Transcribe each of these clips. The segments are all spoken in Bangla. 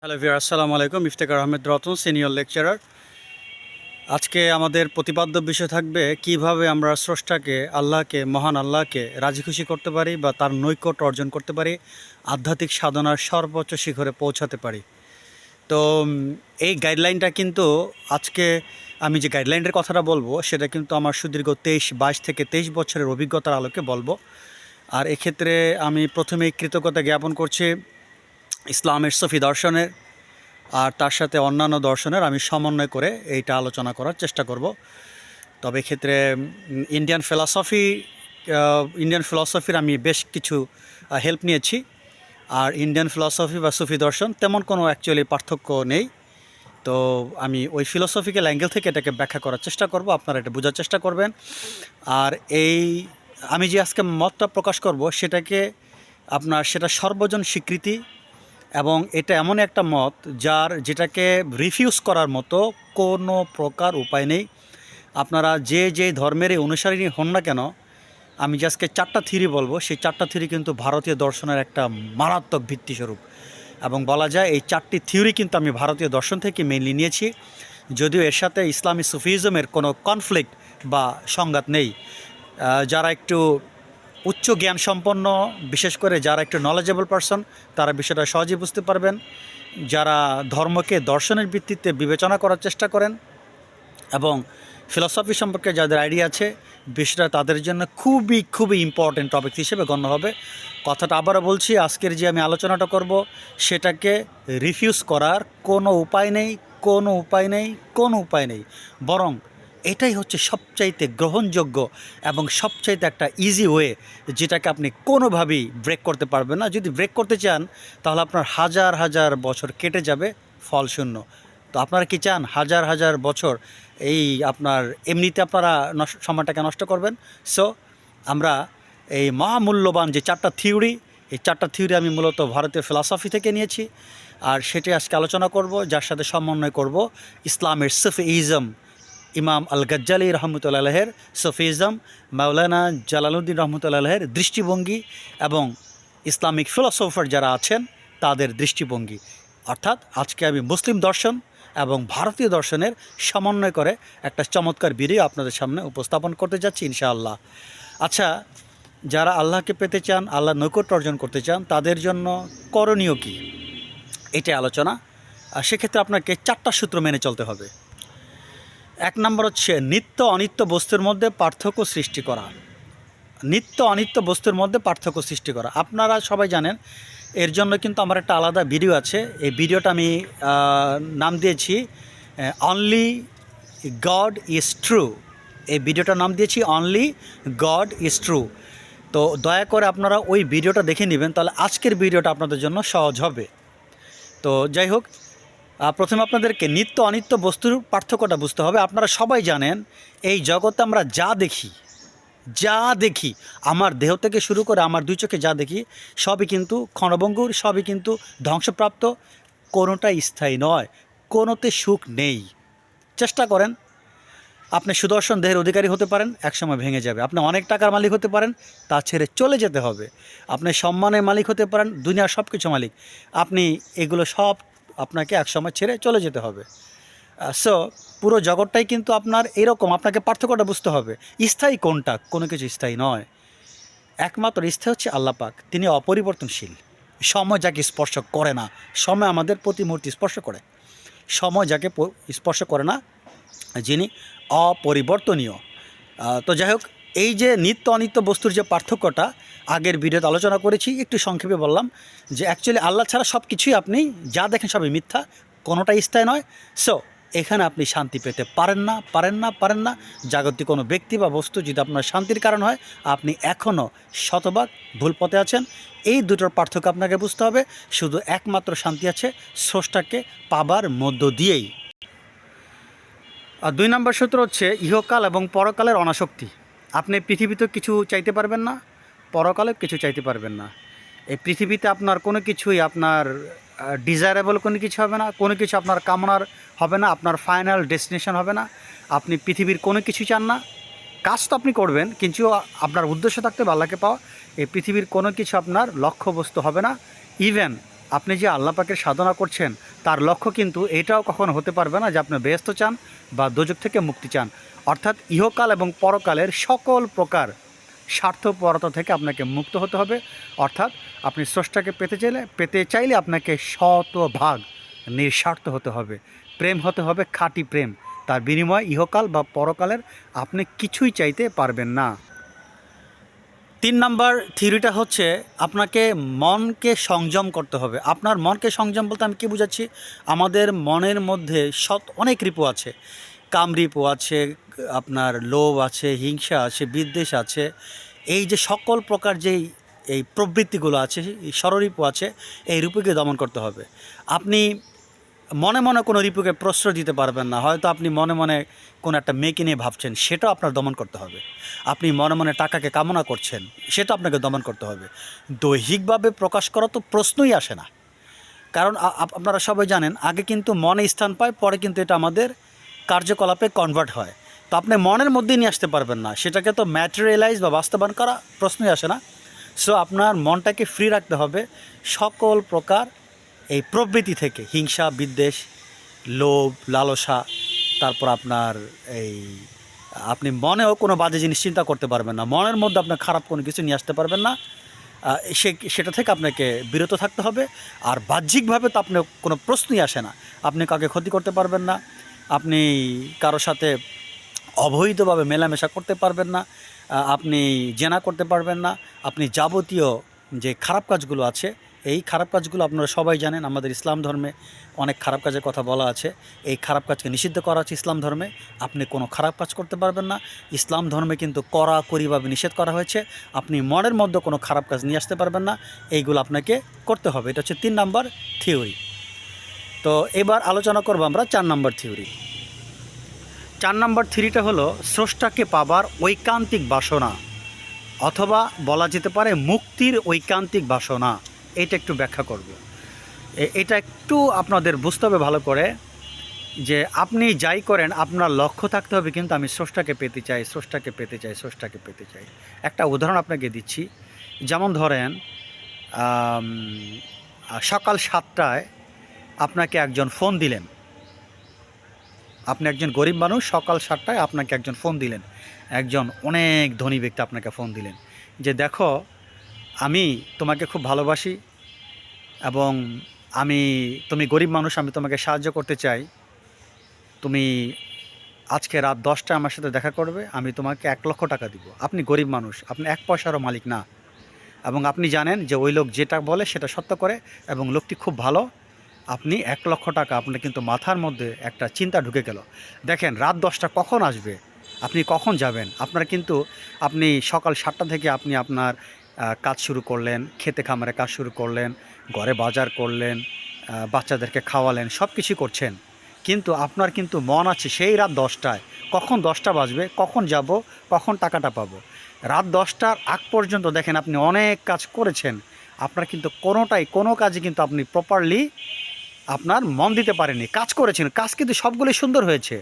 হ্যালো ভিউয়ার, আসসালামু আলাইকুম। Iftekhar Ahmed Ratan, senior lecturer. আজকে আমাদের প্রতিপাদ্য বিষয় থাকবে কিভাবে আমরা স্রষ্টাকে, আল্লাহকে, মহান আল্লাহকে রাজি খুশি করতে পারি বা তার নৈকট্য অর্জন করতে পারি, আধ্যাত্মিক সাধনার সর্বোচ্চ শিখরে পৌঁছাতে পারি। তো এই গাইডলাইনটা কিন্তু আজকে আমি যে গাইডলাইনের কথাটা বলবো সেটা কিন্তু আমার সুদীর্ঘ 22 থেকে 23 বছরের অভিজ্ঞতার আলোকে বলবো। আর এক্ষেত্রে আমি প্রথমেই কৃতজ্ঞতা জ্ঞাপন করছি ইসলামের সফি দর্শনের, আর তার সাথে অন্যান্য দর্শনের আমি সমন্বয় করে এইটা আলোচনা করার চেষ্টা করব। তবে এক্ষেত্রে ইন্ডিয়ান ফিলসফির আমি বেশ কিছু হেল্প নিয়েছি। আর ইন্ডিয়ান ফিলসফি বা সুফি দর্শন তেমন কোনো অ্যাকচুয়ালি পার্থক্য নেই। তো আমি ওই ফিলসফিক্যাল অ্যাঙ্গেল থেকে এটাকে ব্যাখ্যা করার চেষ্টা করব, আপনারা এটা বোঝার চেষ্টা করবেন। আর আমি যে আজকে মতটা প্রকাশ করব সেটা সর্বজন স্বীকৃতি, এবং এটা এমন একটা মত যেটাকে রিফিউজ করার মতো কোনো প্রকার উপায় নেই। আপনারা যে ধর্মেরই অনুসারী হন না কেন, আমি যে আজকে 4টা থিওরি বলবো, সেই 4টা থিওরি কিন্তু ভারতীয় দর্শনের একটা মারাত্মক ভিত্তিস্বরূপ। এবং বলা যায় এই 4টি থিওরি কিন্তু আমি ভারতীয় দর্শন থেকে মেইনলি নিয়েছি, যদিও এর সাথে ইসলামী সুফিজমের কোনো কনফ্লিক্ট বা সংঘাত নেই। যারা একটু উচ্চ জ্ঞান সম্পন্ন, বিশেষ করে যারা একটু নলেজেবল পারসন, তারা বিষয়টা সহজেই বুঝতে পারবেন। যারা ধর্মকে দর্শনের ভিত্তিতে বিবেচনা করার চেষ্টা করেন এবং ফিলসফি সম্পর্কে যাদের আইডিয়া আছে, বিষয়টা তাদের জন্য খুবই ইম্পর্টেন্ট টপিক হিসেবে গণ্য হবে। কথাটা আবারও বলছি, আজকের যে আমি আলোচনাটা করব সেটাকে রিফিউজ করার কোনো উপায় নেই, বরং এটাই হচ্ছে সবচাইতে গ্রহণযোগ্য এবং সবচাইতে একটা ইজি ওয়ে, যেটাকে আপনি কোনোভাবেই ব্রেক করতে পারবেন না। যদি ব্রেক করতে চান তাহলে আপনার হাজার বছর কেটে যাবে ফলশূন্য। তো আপনারা কি চান হাজার বছর এই আপনার এমনিতে আপনারা সময়টাকে নষ্ট করবেন? সো আমরা এই মহামূল্যবান যে 4টা থিওরি, এই 4টা থিওরি আমি মূলত ভারতীয় ফিলসফি থেকে নিয়েছি, আর সেটি আজকে আলোচনা করব, যার সাথে সমন্বয় করব ইসলামের সুফিইজম, ইমাম আল গাজ্জালি রহমতুল্লাহের সুফিইজম, মাওলানা জালালউদ্দিন রহমতুল্লাহের দৃষ্টিভঙ্গি এবং ইসলামিক ফিলসফার যারা আছেন তাদের দৃষ্টিভঙ্গি। অর্থাৎ আজকে আমি মুসলিম দর্শন এবং ভারতীয় দর্শনের সমন্বয় করে একটা চমৎকার ভিডিও আপনাদের সামনে উপস্থাপন করতে যাচ্ছি ইনশাআল্লাহ। আচ্ছা, যারা আল্লাহকে পেতে চান, আল্লাহর নৈকট্য অর্জন করতে চান, তাদের জন্য করণীয় কী, এটাই আলোচনা। আর সেক্ষেত্রে আপনাকে 4টা সূত্র মেনে চলতে হবে। 1 নম্বর হচ্ছে নিত্য অনিত্য বস্তুর মধ্যে পার্থক্য সৃষ্টি করা। আপনারা সবাই জানেন, এর জন্য কিন্তু আমার একটা আলাদা ভিডিও আছে। এই ভিডিওটা আমি নাম দিয়েছি অনলি গড ইজ ট্রু। এই ভিডিওটার নাম দিয়েছি অনলি গড ইজ ট্রু। তো দয়া করে আপনারা ওই ভিডিওটা দেখে নেবেন, তাহলে আজকের ভিডিওটা আপনাদের জন্য সহজ হবে। তো যাই হোক, প্রথমে আপনাদেরকে নিত্য অনিত্য বস্তুর পার্থক্যটা বুঝতে হবে। আপনারা সবাই জানেন এই জগতে আমরা যা দেখি, আমার দেহ থেকে শুরু করে আমার 2 চোখে যা দেখি, সবই কিন্তু ক্ষণভঙ্গুর, সবই কিন্তু ধ্বংসপ্রাপ্ত, কোনোটাই স্থায়ী নয়, কোনোতে সুখ নেই। চেষ্টা করেন, আপনি সুদর্শন দেহের অধিকারী হতে পারেন, একসময় ভেঙে যাবে। আপনি অনেক টাকার মালিক হতে পারেন, তা ছেড়ে চলে যেতে হবে। আপনি সম্মানের মালিক হতে পারেন, দুনিয়ার সব কিছু মালিক, এগুলো সব আপনাকে একসময় ছেড়ে চলে যেতে হবে। সো পুরো জগৎটাই কিন্তু আপনার এরকম, আপনাকে পার্থক্যটা বুঝতে হবে। স্থায়ী কোনটা? কোনো কিছু স্থায়ী নয়। একমাত্র স্থায়ী হচ্ছে আল্লাহ পাক, তিনি অপরিবর্তনশীল। সময় যাকে স্পর্শ করে না, সময় আমাদের প্রতিমূর্তি স্পর্শ করে, সময় যাকে স্পর্শ করে না, যিনি অপরিবর্তনীয়। তো যাই হোক, এই যে নিত্য অনিত্য বস্তুর যে পার্থক্যটা আগের ভিডিওতে আলোচনা করেছি, একটু সংক্ষেপে বললাম যে অ্যাকচুয়ালি আল্লাহ ছাড়া সব কিছুই, আপনি যা দেখেন সবই মিথ্যা, কোনোটাই স্থায়ী নয়। সো এখানে আপনি শান্তি পেতে পারেন না। জাগতিক কোনো ব্যক্তি বা বস্তু যদি আপনার শান্তির কারণ হয়, আপনি এখনও শতভাগ ভুল পথে আছেন। এই দুটোর পার্থক্য আপনাকে বুঝতে হবে। শুধু একমাত্র শান্তি আছে স্রষ্টাকে পাবার মধ্য দিয়েই। আর 2 নম্বর সূত্র হচ্ছে ইহকাল এবং পরকালের অনাসক্তি। আপনি পৃথিবীতে কিছু চাইতে পারবেন না, পরকালে কিছু চাইতে পারবেন না। এই পৃথিবীতে আপনার কোনো কিছুই আপনার ডিজায়ারেবল কোনো কিছু হবে না, কোনো কিছু আপনার কামনার হবে না, আপনার ফাইনাল ডেস্টিনেশন হবে না। আপনি পৃথিবীর কোনো কিছু চান না, কাজ তো আপনি করবেন, কিন্তু আপনার উদ্দেশ্য থাকতে হবে আল্লাহকে পাওয়া। এই পৃথিবীর কোনো কিছু আপনার লক্ষ্যবস্তু হবে না। ইভেন আপনি যে আল্লাহ পাকের সাধনা করছেন, তার লক্ষ্য কিন্তু এটাও কখনো হতে পারবে না যে আপনি বেহেশত চান বা দোজক থেকে মুক্তি চান। অর্থাৎ ইহকাল এবং পরকালের সকল প্রকার স্বার্থপরতা থেকে আপনাকে মুক্ত হতে হবে। অর্থাৎ আপনি স্রষ্টাকে পেতে চাইলে আপনাকে শতভাগ নিঃস্বার্থ হতে হবে, প্রেম হতে হবে, খাঁটি প্রেম। তার বিনিময়ে ইহকাল বা পরকালের আপনি কিছুই চাইতে পারবেন না। 3 নাম্বার থিওরিটা হচ্ছে আপনাকে মনকে সংযম করতে হবে। আপনার মনকে সংযম বলতে আমি কী বুঝাচ্ছি, আমাদের মনের মধ্যে অনেক রিপু আছে, কামরিপু আছে, আপনার লোভ আছে, হিংসা আছে, বিদ্বেষ আছে, এই যে সকল প্রকার যেই এই প্রবৃত্তিগুলো আছে, ষড়রিপু আছে, এই রিপুকে দমন করতে হবে। আপনি মনে মনে কোনো রিপুকে প্রশ্রয় দিতে পারবেন না। হয়তো আপনি মনে মনে কোনো একটা মেয়েকে নিয়ে ভাবছেন, সেটাও আপনার দমন করতে হবে। আপনি মনে মনে টাকাকে কামনা করছেন, সেটা আপনাকে দমন করতে হবে। দৈহিকভাবে প্রকাশ করা তো প্রশ্নই আসে না, কারণ আপনারা সবাই জানেন আগে কিন্তু মনে স্থান পায়, পরে কিন্তু এটা আমাদের কার্যকলাপে কনভার্ট হয়। তো আপনি মনের মধ্যেই নিয়ে আসতে পারবেন না, সেটাকে তো ম্যাটেরিয়ালাইজ বা বাস্তবায়ন করা প্রশ্নই আসে না। সো আপনার মনটাকে ফ্রি রাখতে হবে সকল প্রকার এই প্রবৃত্তি থেকে, হিংসা, বিদ্বেষ, লোভ, লালসা, তারপর আপনার এই আপনি মনেও কোনো বাজে জিনিস চিন্তা করতে পারবেন না, মনের মধ্যে আপনার খারাপ কোনো কিছু নিয়ে আসতে পারবেন না। সেটা থেকে আপনাকে বিরত থাকতে হবে। আর বাহ্যিকভাবে তো আপনার কোনো প্রশ্নই আসে না, আপনি কাউকে ক্ষতি করতে পারবেন না, আপনি কারোর সাথে অবৈধভাবে মেলামেশা করতে পারবেন না, আপনি জেনা করতে পারবেন না, আপনি যাবতীয় যে খারাপ কাজগুলো আছে, এই খারাপ কাজগুলো আপনারা সবাই জানেন। আমাদের ইসলাম ধর্মে অনেক খারাপ কাজের কথা বলা আছে, এই খারাপ কাজকে নিষিদ্ধ করা আছে ইসলাম ধর্মে। আপনি কোনো খারাপ কাজ করতে পারবেন না, ইসলাম ধর্মে কিন্তু কড়াকড়িভাবে নিষেধ করা হয়েছে। আপনি মনের মধ্যে কোনো খারাপ কাজ নিয়ে আসতে পারবেন না, এইগুলো আপনাকে করতে হবে। এটা হচ্ছে 3 নাম্বার থিওরি। তো এবার আলোচনা করবো আমরা 4 নাম্বার থিওরি। 4 নাম্বার থিওরিটা হলো স্রষ্টাকে পাবার ঐকান্তিক বাসনা, অথবা বলা যেতে পারে মুক্তির ঐকান্তিক বাসনা। এটা একটু ব্যাখ্যা করব। এটা একটু আপনাদের বুঝতে হবে ভালো করে, যে আপনি যাই করেন আপনার লক্ষ্য থাকতে হবে কিন্তু আমি স্রষ্টাকে পেতে চাই, স্রষ্টাকে পেতে চাই, স্রষ্টাকে পেতে চাই। একটা উদাহরণ আপনাকে দিচ্ছি। যেমন ধরেন সকাল 7টায় আপনাকে একজন ফোন দিলেন, আপনি একজন গরিব মানুষ, সকাল 7টায় আপনাকে একজন ফোন দিলেন, একজন অনেক ধনী ব্যক্তি আপনাকে ফোন দিলেন যে দেখো আমি তোমাকে খুব ভালোবাসি এবং তুমি গরিব মানুষ, আমি তোমাকে সাহায্য করতে চাই, তুমি আজকে রাত 10টায় আমার সাথে দেখা করবে, আমি তোমাকে 1 লক্ষ টাকা দিব। আপনি গরিব মানুষ, আপনি 1 পয়সারও মালিক না, এবং আপনি জানেন যে ওই লোক যেটা বলে সেটা সত্য করে এবং লোকটি খুব ভালো। আপনি 1 লক্ষ টাকা, আপনার কিন্তু মাথার মধ্যে একটা চিন্তা ঢুকে গেল, দেখেন রাত 10টা কখন আসবে, আপনি কখন যাবেন। আপনি সকাল 7টা থেকে আপনি আপনার কাজ শুরু করলেন, খেতে খামারে কাজ শুরু করলেন, ঘরে বাজার করলেন, বাচ্চাদেরকে খাওয়ালেন, সব কিছু করছেন, কিন্তু আপনার কিন্তু মন আছে সেই রাত 10টায়, কখন 10টা বাজবে, কখন যাব, কখন টাকাটা পাবো। রাত 10টার আগ পর্যন্ত দেখেন আপনি অনেক কাজ করেছেন, আপনার কিন্তু কোনো কাজে কিন্তু আপনি প্রপারলি আপনার মন দিতে পারেননি। কাজ করেছেন, কাজ কিন্তু সবগুলোই সুন্দর হয়েছে,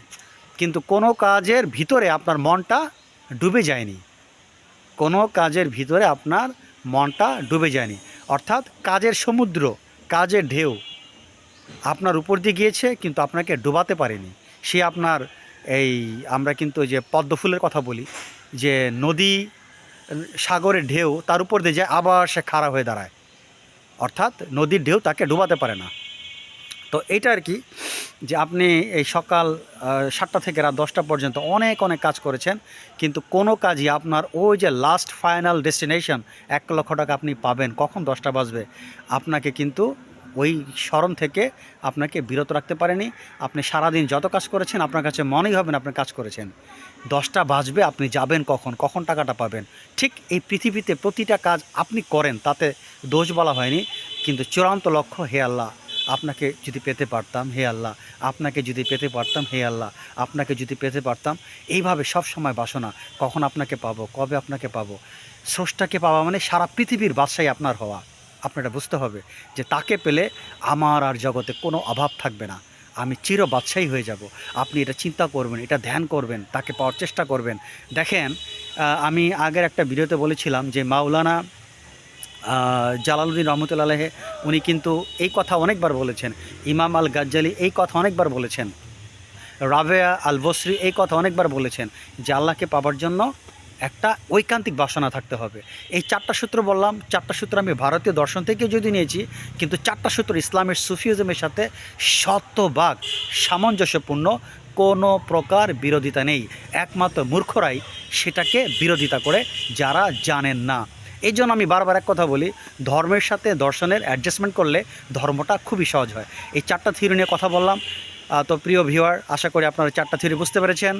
কিন্তু কোনো কাজের ভিতরে আপনার মনটা ডুবে যায়নি, কোনো কাজের ভিতরে আপনার মনটা ডুবে যায়নি। অর্থাৎ কাজের সমুদ্র, কাজের ঢেউ আপনার উপর দিয়ে গিয়েছে কিন্তু আপনাকে ডুবাতে পারেনি। সে আপনার আমরা কিন্তু যে পদ্ম ফুলের কথা বলি, যে নদী সাগরের ঢেউ তার উপর দিয়ে যায়, আবার সে খাড়া হয়ে দাঁড়ায়, অর্থাৎ নদীর ঢেউ তাকে ডুবাতে পারে না। তো এইটা আর কি, যে আপনি এই সকাল 7টা থেকে রাত 10টা পর্যন্ত অনেক কাজ করেছেন, কিন্তু কোনো কাজই আপনার ওই যে লাস্ট ফাইনাল ডেস্টিনেশন 1 লক্ষ টাকা আপনি পাবেন কখন 10টা বাজবে, আপনাকে কিন্তু ওই স্মরণ থেকে আপনাকে বিরত রাখতে পারেনি। আপনি সারাদিন যত কাজ করেছেন আপনার কাছে মনেই হবে না আপনি কাজ করেছেন। 10টা বাজবে, আপনি যাবেন কখন টাকাটা পাবেন। ঠিক এই পৃথিবীতে প্রতিটা কাজ আপনি করেন, তাতে দোষ বলা হয়নি, কিন্তু চূড়ান্ত লক্ষ্য, হে আল্লাহ আপনাকে যদি পেতে পারতাম, হে আল্লাহ আপনাকে যদি পেতে পারতাম, হে আল্লাহ আপনাকে যদি পেতে পারতাম। এইভাবে সব সময় বাসনা, কখন আপনাকে পাবো, কবে আপনাকে পাবো। স্রষ্টাকে পাওয়া মানে সারা পৃথিবীর বাদশাহী আপনার হওয়া। আপনারা বুঝতে হবে যে তাকে পেলে আমার আর জগতে কোনো অভাব থাকবে না, আমি চির বাদশাহী হয়ে যাব। আপনি এটা চিন্তা করবেন, এটা ধ্যান করবেন, তাকে পাওয়ার চেষ্টা করবেন। দেখেন আমি আগের একটা ভিডিওতে বলেছিলাম যে মাওলানা জালালউদ্দিন রহমতুল্লাহ আলাইহি উনি কিন্তু এই কথা অনেকবার বলেছেন। ইমাম আল গাজ্জালি এই কথা অনেকবার বলেছেন। রাবেয়া আল বসরি এই কথা অনেকবার বলেছেন যে আল্লাহকে পাবার জন্য একটা ঐকান্তিক বাসনা থাকতে হবে। এই 4টা সূত্র বললাম, 4টা সূত্র আমি ভারতীয় দর্শন থেকে যদি নিয়েছি, কিন্তু 4টা সূত্র ইসলামের সুফিজমের সাথে শতভাগ সামঞ্জস্যপূর্ণ, কোনো প্রকার বিরোধিতা নেই। একমাত্র মূর্খরাই সেটাকে বিরোধিতা করে, যারা জানেন না। এই জন্য আমি বারবার এক কথা বলি, ধর্মের সাথে দর্শনের অ্যাডজাস্টমেন্ট করলে ধর্মটা খুবই সহজ হয়। এই 4টা থিওরি নিয়ে কথা বললাম। তো প্রিয় ভিউয়ার, আশা করি আপনারা 4টা থিওরি বুঝতে পেরেছেন।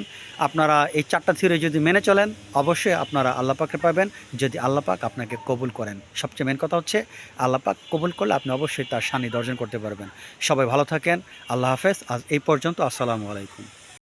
আপনারা এই 4টা থিওরি যদি মেনে চলেন, অবশ্যই আপনারা আল্লাহ পাককে পাবেন, যদি আল্লাহ পাক আপনাকে কবুল করেন। সবচেয়ে মেন কথা হচ্ছে আল্লাহ পাক কবুল করলে আপনি অবশ্যই তার সান্নিধ্য অর্জন করতে পারবেন। সবাই ভালো থাকেন। আল্লাহ হাফেজ। আজ এই পর্যন্ত। আসসালামু আলাইকুম।